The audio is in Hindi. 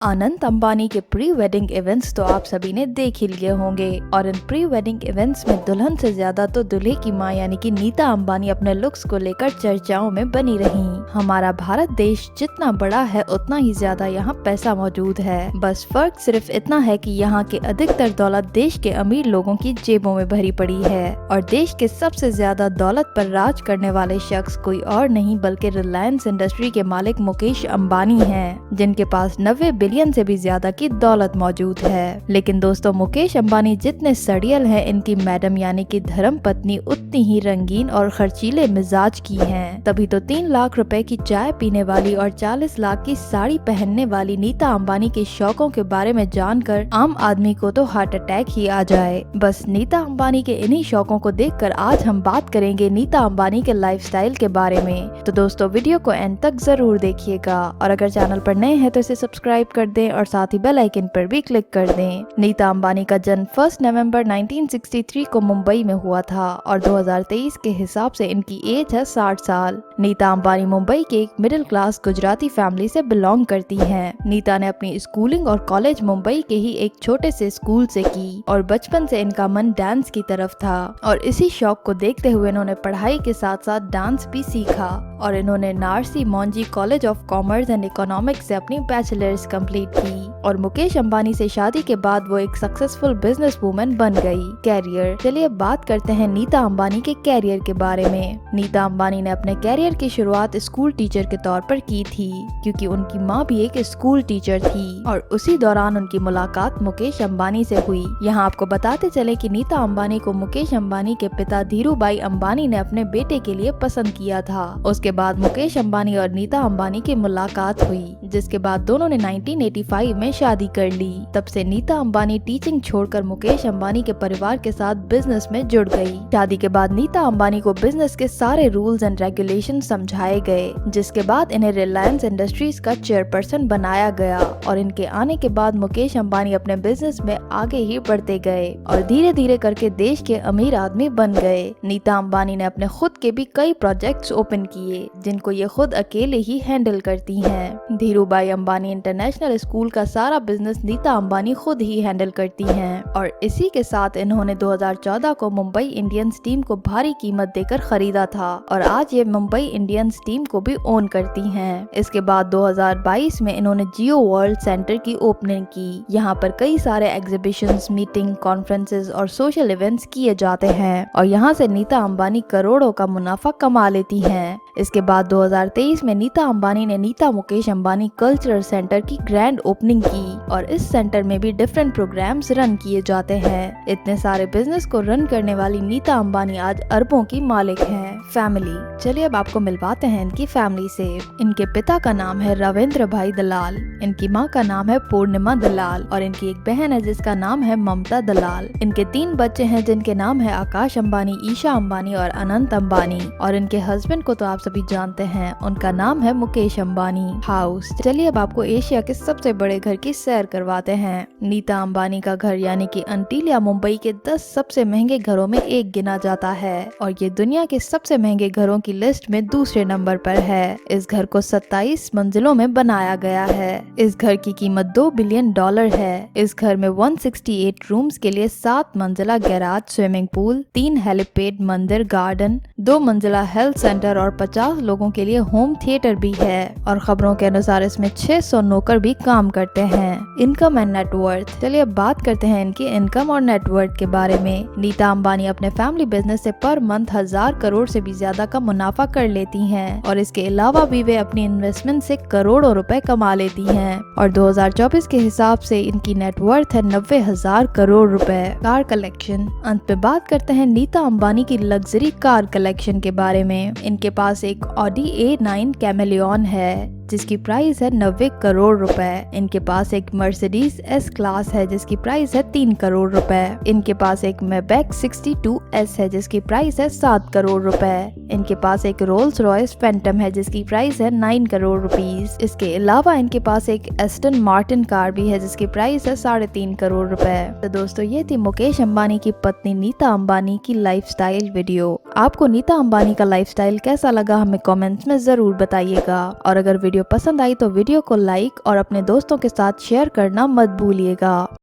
अनंत अंबानी के प्री वेडिंग इवेंट्स तो आप सभी ने देख ही लिए होंगे और इन प्री वेडिंग इवेंट्स में दुल्हन से ज्यादा तो दूल्हे की मां यानी कि नीता अंबानी अपने लुक्स को लेकर चर्चाओं में बनी रही। हमारा भारत देश जितना बड़ा है उतना ही ज्यादा यहाँ पैसा मौजूद है। बस फर्क सिर्फ इतना है कि यहाँ के अधिकतर दौलत देश के अमीर लोगों की जेबों में भरी पड़ी है और देश के सबसे ज्यादा दौलत पर राज करने वाले शख्स कोई और नहीं बल्कि रिलायंस इंडस्ट्री के मालिक मुकेश अंबानी हैं, जिनके पास 90 बिलियन से भी ज्यादा की दौलत मौजूद है। लेकिन दोस्तों, मुकेश अंबानी जितने सड़ियल हैं, इनकी मैडम यानी कि धर्म पत्नी उतनी ही रंगीन और खर्चीले मिजाज की हैं। तभी तो 3 लाख रुपए की चाय पीने वाली और 40 लाख की साड़ी पहनने वाली नीता अंबानी के शौकों के बारे में जानकर आम आदमी को तो हार्ट अटैक ही आ जाए। बस नीता अंबानी के इन्हीं शौकों को देखकर आज हम बात करेंगे नीता अंबानी के लाइफस्टाइल के बारे में। तो दोस्तों, वीडियो को एंड तक जरूर देखिएगा और अगर चैनल पर नए हैं तो इसे सब्सक्राइब कर दें और साथ ही बेल आइकन पर भी क्लिक कर दें। नीता अंबानी का जन्म 1 नवंबर 1963 को मुंबई में हुआ था और 2023 के हिसाब से इनकी एज है 60 साल। नीता अंबानी मुंबई के एक मिडिल क्लास गुजराती फैमिली से बिलोंग करती हैं। नीता ने अपनी स्कूलिंग और कॉलेज मुंबई के ही एक छोटे से स्कूल से की और बचपन से इनका मन डांस की तरफ था और इसी शौक को देखते हुए इन्होंने पढ़ाई के साथ साथ डांस भी सीखा और इन्होंने Narsee Monjee college of commerce and economics से अपनी बैचलर्स कंप्लीट की और मुकेश अंबानी से शादी के बाद वो एक सक्सेसफुल बिजनेस वूमन बन गई। कैरियर, चलिए बात करते हैं नीता अंबानी के कैरियर के बारे में। नीता अंबानी ने अपने कैरियर की शुरुआत स्कूल टीचर के तौर पर की थी क्योंकि उनकी माँ भी एक स्कूल टीचर थी और उसी दौरान उनकी मुलाकात मुकेश अंबानी से हुई। यहाँ आपको बताते चले कि नीता अंबानी को मुकेश अंबानी के पिता धीरूभाई अंबानी ने अपने बेटे के लिए पसंद किया था। उसके बाद मुकेश अंबानी और नीता अंबानी की मुलाकात हुई, जिसके बाद दोनों ने 1985 में शादी कर ली। तब से नीता अंबानी टीचिंग छोड़कर मुकेश अंबानी के परिवार के साथ बिजनेस में जुड़ गई। शादी के बाद नीता अंबानी को बिजनेस के सारे रूल्स एंड रेगुलेशन समझाए गए, जिसके बाद इन्हें रिलायंस इंडस्ट्रीज का चेयरपर्सन बनाया गया और इनके आने के बाद मुकेश अंबानी अपने बिजनेस में आगे ही बढ़ते गए और धीरे धीरे करके देश के अमीर आदमी बन गए। नीता अंबानी ने अपने खुद के भी कई प्रोजेक्ट्स ओपन किए जिनको ये खुद अकेले ही हैंडल करती हैं। धीरूभाई अंबानी इंटरनेशनल स्कूल का सारा बिजनेस नीता अंबानी खुद ही हैंडल करती हैं और इसी के साथ इन्होंने 2014 को मुंबई इंडियंस टीम को भारी कीमत देकर खरीदा था और आज ये मुंबई इंडियंस टीम को भी ओन करती हैं। इसके बाद 2022 में इन्होंने जियो वर्ल्ड सेंटर की ओपनिंग की। यहाँ पर कई सारे एग्जीबिशंस, मीटिंग, कॉन्फ्रेंसेस और सोशल इवेंट्स किए जाते हैं और यहाँ से नीता अंबानी करोड़ों का मुनाफा कमा लेती हैं। इसके बाद 2023 में नीता अंबानी ने नीता मुकेश अंबानी कल्चरल सेंटर की ग्रैंड ओपनिंग की और इस सेंटर में भी डिफरेंट प्रोग्राम्स रन किए जाते हैं। इतने सारे बिजनेस को रन करने वाली नीता अंबानी आज अरबों की मालिक हैं। फैमिली, चलिए अब आपको मिलवाते हैं इनकी फैमिली से। इनके पिता का नाम है रविंद्र भाई दलाल, इनकी माँ का नाम है पूर्णिमा दलाल और इनकी एक बहन है जिसका नाम है ममता दलाल। इनके 3 बच्चे हैं जिनके नाम है आकाश अंबानी, ईशा अंबानी और अनंत अंबानी और इनके हस्बैंड को तो आप सभी जानते हैं, उनका नाम है मुकेश अंबानी। हाउस, चलिए अब आपको एशिया के सबसे बड़े घर की सैर करवाते हैं। नीता अंबानी का घर यानी कि अंटिलिया मुंबई के 10 सबसे महंगे घरों में एक गिना जाता है और ये दुनिया के सबसे महंगे घरों की लिस्ट में दूसरे नंबर पर है। इस घर को 27 मंजिलों में बनाया गया है। इस घर की कीमत $2 बिलियन है। इस घर में 168 रूम्स के लिए 7 मंजिला गैराज, स्विमिंग पूल, 3 हेलीपैड, मंदिर, गार्डन, 2 मंजिला हेल्थ सेंटर और 50 लोगों के लिए होम थिएटर भी है और खबरों के अनुसार इसमें 600 नौकर भी काम करते हैं। इनकम एंड नेटवर्थ, चलिए अब बात करते हैं इनकी इनकम और नेटवर्थ के बारे में। नीता अंबानी अपने फैमिली बिजनेस से पर मंथ 1000 करोड़ से भी ज्यादा का मुनाफा कर लेती हैं और इसके अलावा भी वे अपनी इन्वेस्टमेंट से करोड़ों रुपए कमा लेती हैं और 2024 के हिसाब से इनकी नेटवर्थ है 90,000 करोड़ रुपए। कार कलेक्शन, अंत में बात करते हैं नीता अंबानी की लग्जरी कार कलेक्शन के बारे में। इनके पास एक ऑडी A9 कैमेलियन है जिसकी प्राइस है 90 करोड़ रुपए। इनके पास एक मर्सिडीज S क्लास है जिसकी प्राइस है 3 करोड़ रुपए। इनके पास एक मैबैक 62S है जिसकी प्राइस है 7 करोड़ रुपए। इनके पास एक रोल्स रॉयस फैंटम है जिसकी प्राइस है 9 करोड़ रुपीस। इसके अलावा इनके पास एक एस्टन मार्टिन कार भी है जिसकी प्राइस है 3.5 करोड़ रुपए। तो दोस्तों, ये थी मुकेश अंबानी की पत्नी नीता अंबानी की लाइफस्टाइल वीडियो। आपको नीता अंबानी का लाइफस्टाइल कैसा लगा हमें कमेंट्स में जरूर बताइएगा और अगर वीडियो वीडियो पसंद आई तो वीडियो को लाइक और अपने दोस्तों के साथ शेयर करना मत भूलिएगा।